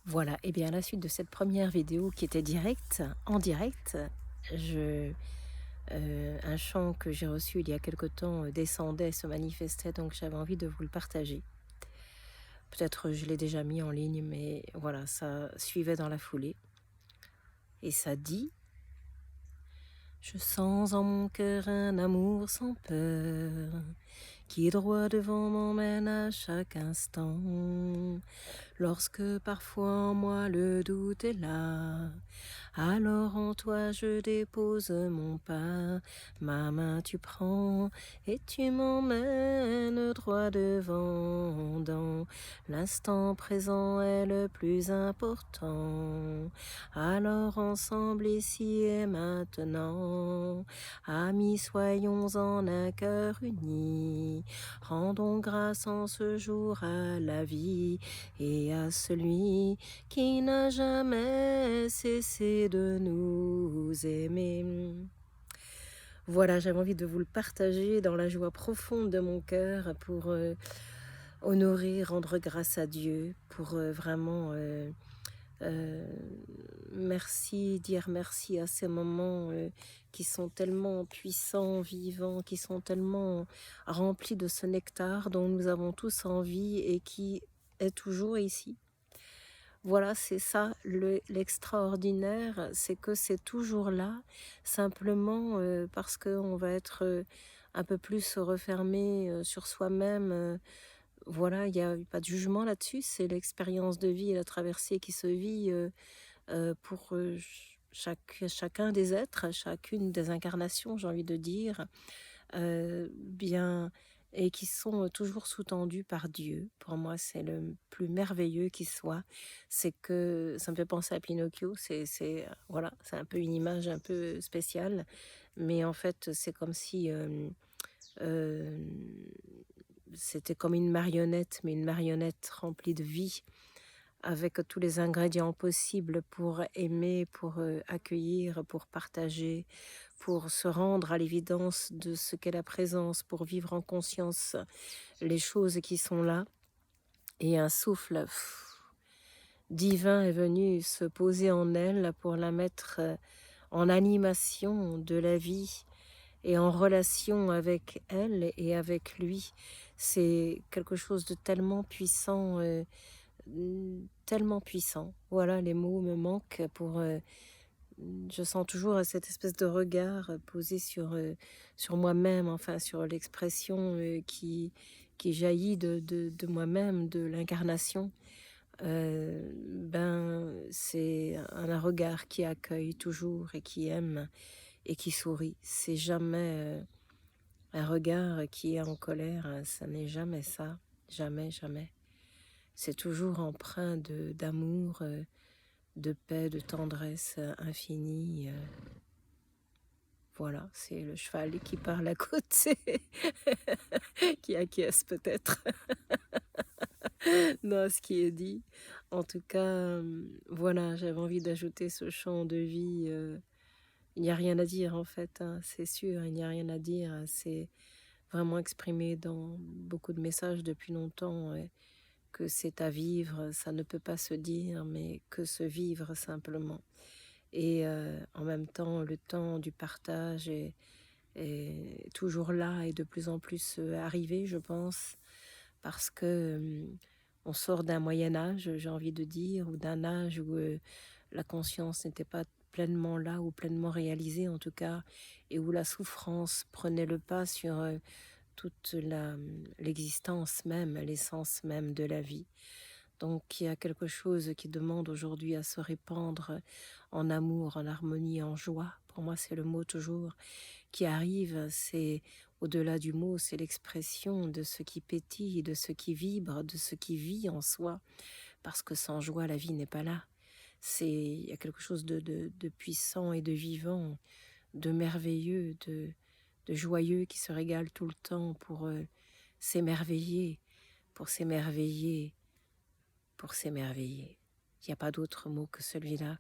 Voilà, et bien à la suite de cette première vidéo qui était en direct, je, un chant que j'ai reçu il y a quelque temps descendait, se manifestait, donc j'avais envie de vous le partager. Peut-être je l'ai déjà mis en ligne, mais voilà, ça suivait dans la foulée. Et ça dit: je sens en mon cœur un amour sans peur, qui droit devant m'emmène à chaque instant. Lorsque parfois en moi le doute est là, alors en toi je dépose mon pas. Ma main tu prends et tu m'emmènes droit devant. Dans l'instant présent est le plus important. Alors ensemble ici et maintenant, amis soyons en un cœur uni. Rendons grâce en ce jour à la vie et à celui qui n'a jamais cessé de nous aimer. Voilà, j'avais envie de vous le partager dans la joie profonde de mon cœur pour honorer, rendre grâce à Dieu, pour vraiment euh, dire merci à ces moments qui sont tellement puissants, vivants, qui sont tellement remplis de ce nectar dont nous avons tous envie et qui est toujours ici. Voilà, c'est ça l'extraordinaire, c'est que c'est toujours là, simplement parce qu'on va être un peu plus refermé sur soi-même. Voilà, il n'y a pas de jugement là-dessus, c'est l'expérience de vie et la traversée qui se vit pour chacun des êtres, chacune des incarnations, j'ai envie de dire, bien, et qui sont toujours sous-tendus par Dieu. Pour moi, c'est le plus merveilleux qui soit. C'est que ça me fait penser à Pinocchio. Voilà, c'est un peu une image un peu spéciale, mais en fait, c'est comme si euh, c'était comme une marionnette, mais une marionnette remplie de vie, avec tous les ingrédients possibles pour aimer, pour accueillir, pour partager, pour se rendre à l'évidence de ce qu'est la présence, pour vivre en conscience les choses qui sont là. Et un souffle divin est venu se poser en elle pour la mettre en animation de la vie et en relation avec elle et avec lui. C'est quelque chose de tellement puissant, tellement puissant. Voilà, les mots me manquent pour... je sens toujours cette espèce de regard posé sur moi-même, enfin sur l'expression qui jaillit de moi-même, de l'incarnation. C'est un regard qui accueille toujours et qui aime et qui sourit. C'est jamais un regard qui est en colère, ça n'est jamais ça, jamais, jamais. C'est toujours empreint d'amour, de paix, de tendresse infinie. Voilà, c'est le cheval qui parle à côté, qui acquiesce peut-être dans ce qui est dit. En tout cas, voilà, j'avais envie d'ajouter ce chant de vie. Il n'y a rien à dire en fait, hein, c'est sûr, il n'y a rien à dire. C'est vraiment exprimé dans beaucoup de messages depuis longtemps. Que c'est à vivre, ça ne peut pas se dire, mais que se vivre simplement. Et en même temps, le temps du partage est toujours là et de plus en plus arrivé, je pense, parce que on sort d'un Moyen Âge, j'ai envie de dire, ou d'un âge où la conscience n'était pas pleinement là ou pleinement réalisée en tout cas, et où la souffrance prenait le pas sur toute l'existence même, l'essence même de la vie. Donc il y a quelque chose qui demande aujourd'hui à se répandre en amour, en harmonie, en joie. Pour moi, c'est le mot toujours qui arrive, c'est au-delà du mot, c'est l'expression de ce qui pétille, de ce qui vibre, de ce qui vit en soi. Parce que sans joie, la vie n'est pas là. Il y a quelque chose de puissant et de vivant, de merveilleux, de joyeux qui se régale tout le temps pour s'émerveiller, pour s'émerveiller, pour s'émerveiller. Il n'y a pas d'autre mot que celui-là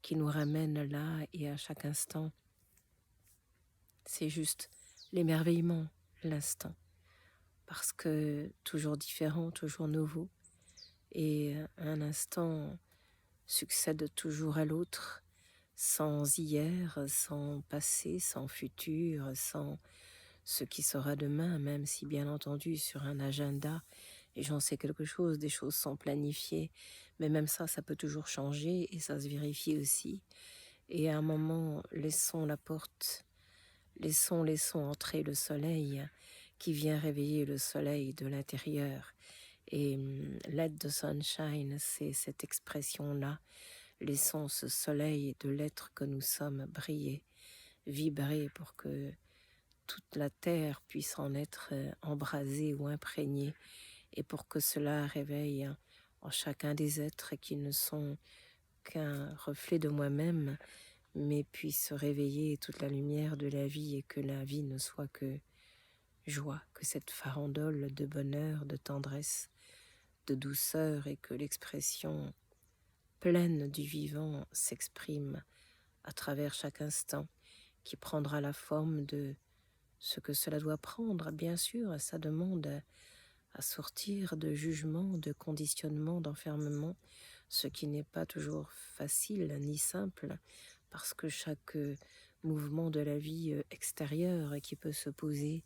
qui nous ramène là et à chaque instant. C'est juste l'émerveillement, l'instant. Parce que toujours différent, toujours nouveau. Et un instant succède toujours à l'autre, sans hier, sans passé, sans futur, sans ce qui sera demain, même si bien entendu sur un agenda, et j'en sais quelque chose, des choses sont planifiées, mais même ça peut toujours changer et ça se vérifie aussi. Et à un moment, laissons la porte, laissons entrer le soleil qui vient réveiller le soleil de l'intérieur. Et let the sunshine, c'est cette expression-là. Laissons ce soleil de l'être que nous sommes briller, vibrer pour que toute la terre puisse en être embrasée ou imprégnée, et pour que cela réveille en chacun des êtres qui ne sont qu'un reflet de moi-même, mais puisse réveiller toute la lumière de la vie et que la vie ne soit que joie, que cette farandole de bonheur, de tendresse, de douceur, et que l'expression pleine du vivant s'exprime à travers chaque instant, qui prendra la forme de ce que cela doit prendre. Bien sûr, ça demande à sortir de jugement, de conditionnement, d'enfermement, ce qui n'est pas toujours facile ni simple, parce que chaque mouvement de la vie extérieure qui peut se poser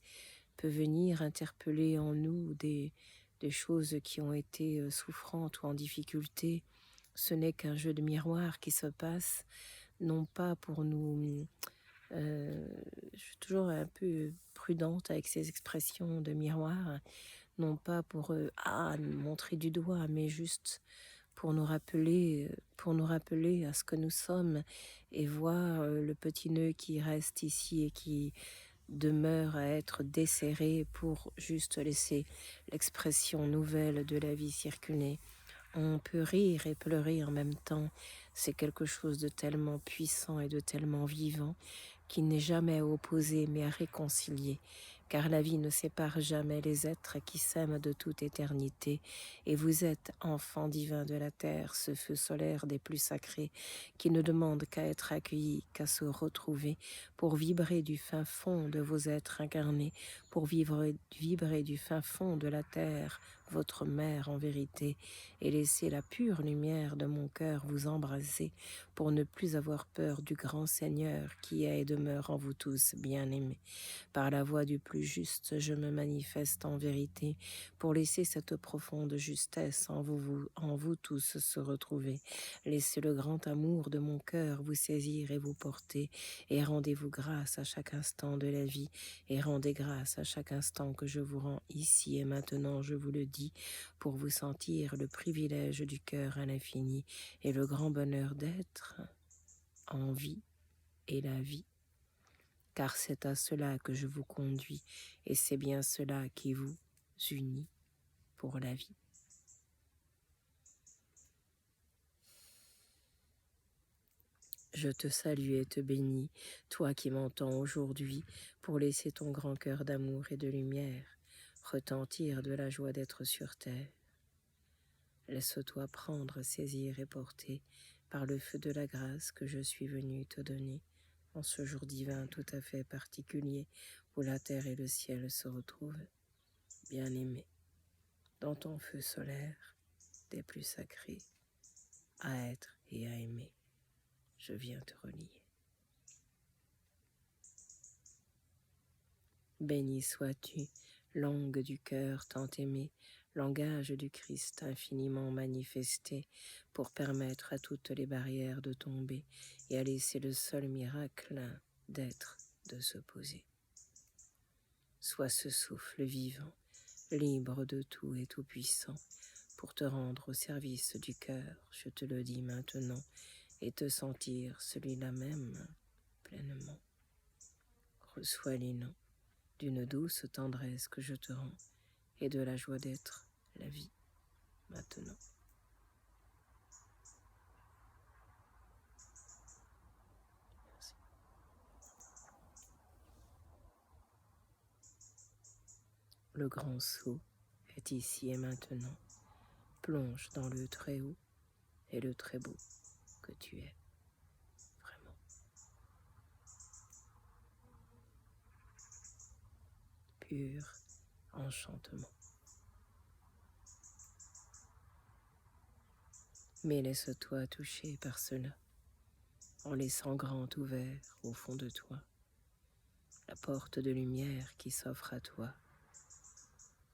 peut venir interpeller en nous des choses qui ont été souffrantes ou en difficulté. Ce n'est qu'un jeu de miroir qui se passe, non pas pour nous... je suis toujours un peu prudente avec ces expressions de miroir, non pas pour nous montrer du doigt, mais juste pour nous rappeler à ce que nous sommes, et voir le petit nœud qui reste ici et qui demeure à être desserré pour juste laisser l'expression nouvelle de la vie circuler. On peut rire et pleurer en même temps. C'est quelque chose de tellement puissant et de tellement vivant qui n'est jamais à opposer mais à réconcilier, car la vie ne sépare jamais les êtres qui s'aiment de toute éternité, et vous êtes enfants divins de la terre, ce feu solaire des plus sacrés, qui ne demande qu'à être accueilli, qu'à se retrouver, pour vibrer du fin fond de vos êtres incarnés, pour vibrer du fin fond de la terre, votre mère en vérité, et laisser la pure lumière de mon cœur vous embraser, pour ne plus avoir peur du grand Seigneur qui est et demeure en vous tous, bien-aimés. Par la voix du plus juste, je me manifeste en vérité, pour laisser cette profonde justesse en vous tous se retrouver. Laissez le grand amour de mon cœur vous saisir et vous porter, et rendez-vous grâce à chaque instant de la vie, et rendez grâce à chaque instant que je vous rends ici et maintenant, je vous le dis, pour vous sentir le privilège du cœur à l'infini et le grand bonheur d'être en vie et la vie. Car c'est à cela que je vous conduis, et c'est bien cela qui vous unit pour la vie. Je te salue et te bénis, toi qui m'entends aujourd'hui, pour laisser ton grand cœur d'amour et de lumière retentir de la joie d'être sur terre. Laisse-toi prendre, saisir et porter par le feu de la grâce que je suis venu te donner en ce jour divin tout à fait particulier où la terre et le ciel se retrouvent. Bien-aimé, dans ton feu solaire des plus sacrés, à être et à aimer, je viens te relier. Béni sois-tu, langue du cœur tant aimé, langage du Christ infiniment manifesté, pour permettre à toutes les barrières de tomber et à laisser le seul miracle d'être de se poser. Sois ce souffle vivant, libre de tout et tout-puissant, pour te rendre au service du cœur, je te le dis maintenant, et te sentir celui-là même pleinement. Reçois les noms d'une douce tendresse que je te rends, et de la joie d'être la vie maintenant. Merci. Le grand saut est ici et maintenant. Plonge dans le très haut et le très beau que tu es vraiment. Pur enchantement. mais laisse-toi toucher par cela, en laissant grand ouvert au fond de toi la porte de lumière qui s'offre à toi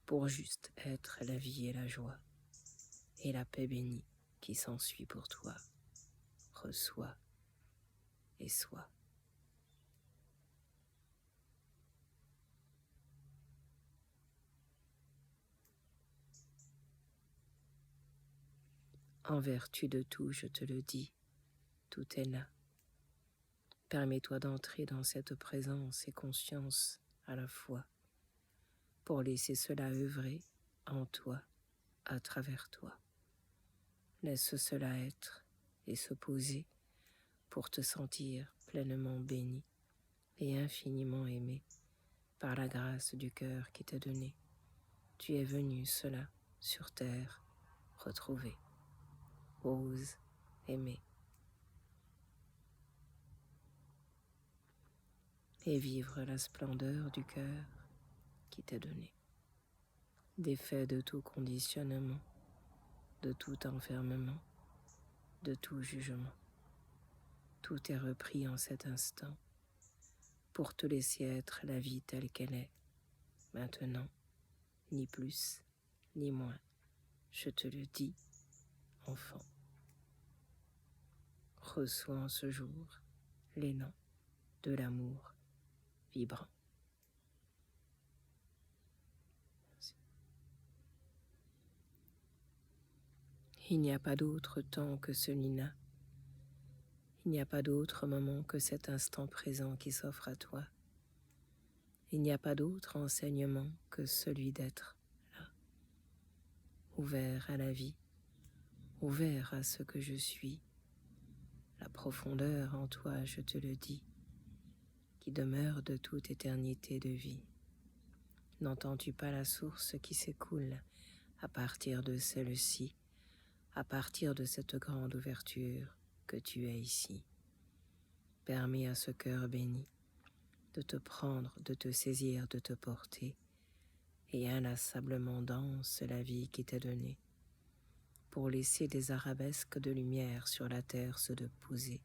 pour juste être la vie et la joie et la paix bénie qui s'ensuit pour toi. Reçois et sois. En vertu de tout, je te le dis, tout est là. Permets-toi d'entrer dans cette présence et conscience à la fois, pour laisser cela œuvrer en toi, à travers toi. Laisse cela être et se poser pour te sentir pleinement béni et infiniment aimé par la grâce du cœur qui t'est donné. Tu es venu cela sur terre retrouver. Ose aimer et vivre la splendeur du cœur qui t'est donné. Défait de tout conditionnement, de tout enfermement, de tout jugement. Tout est repris en cet instant pour te laisser être la vie telle qu'elle est, maintenant, ni plus, ni moins. Je te le dis, enfant. Reçois en ce jour l'élan de l'amour vibrant. Merci. Il n'y a pas d'autre temps que celui-là. Il n'y a pas d'autre moment que cet instant présent qui s'offre à toi. Il n'y a pas d'autre enseignement que celui d'être là, ouvert à la vie, ouvert à ce que je suis, la profondeur en toi, je te le dis, qui demeure de toute éternité de vie. N'entends-tu pas la source qui s'écoule à partir de celle-ci, à partir de cette grande ouverture que tu es ici? Permets à ce cœur béni de te prendre, de te saisir, de te porter, et inlassablement danse la vie qui t'est donnée, pour laisser des arabesques de lumière sur la terre se déposer,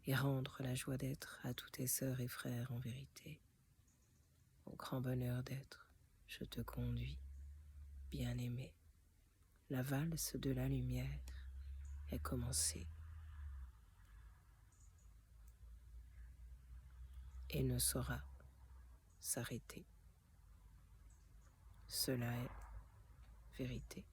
et rendre la joie d'être à tous tes sœurs et frères en vérité. Au grand bonheur d'être, je te conduis, bien-aimé. La valse de la lumière est commencée et ne saura s'arrêter. Cela est vérité.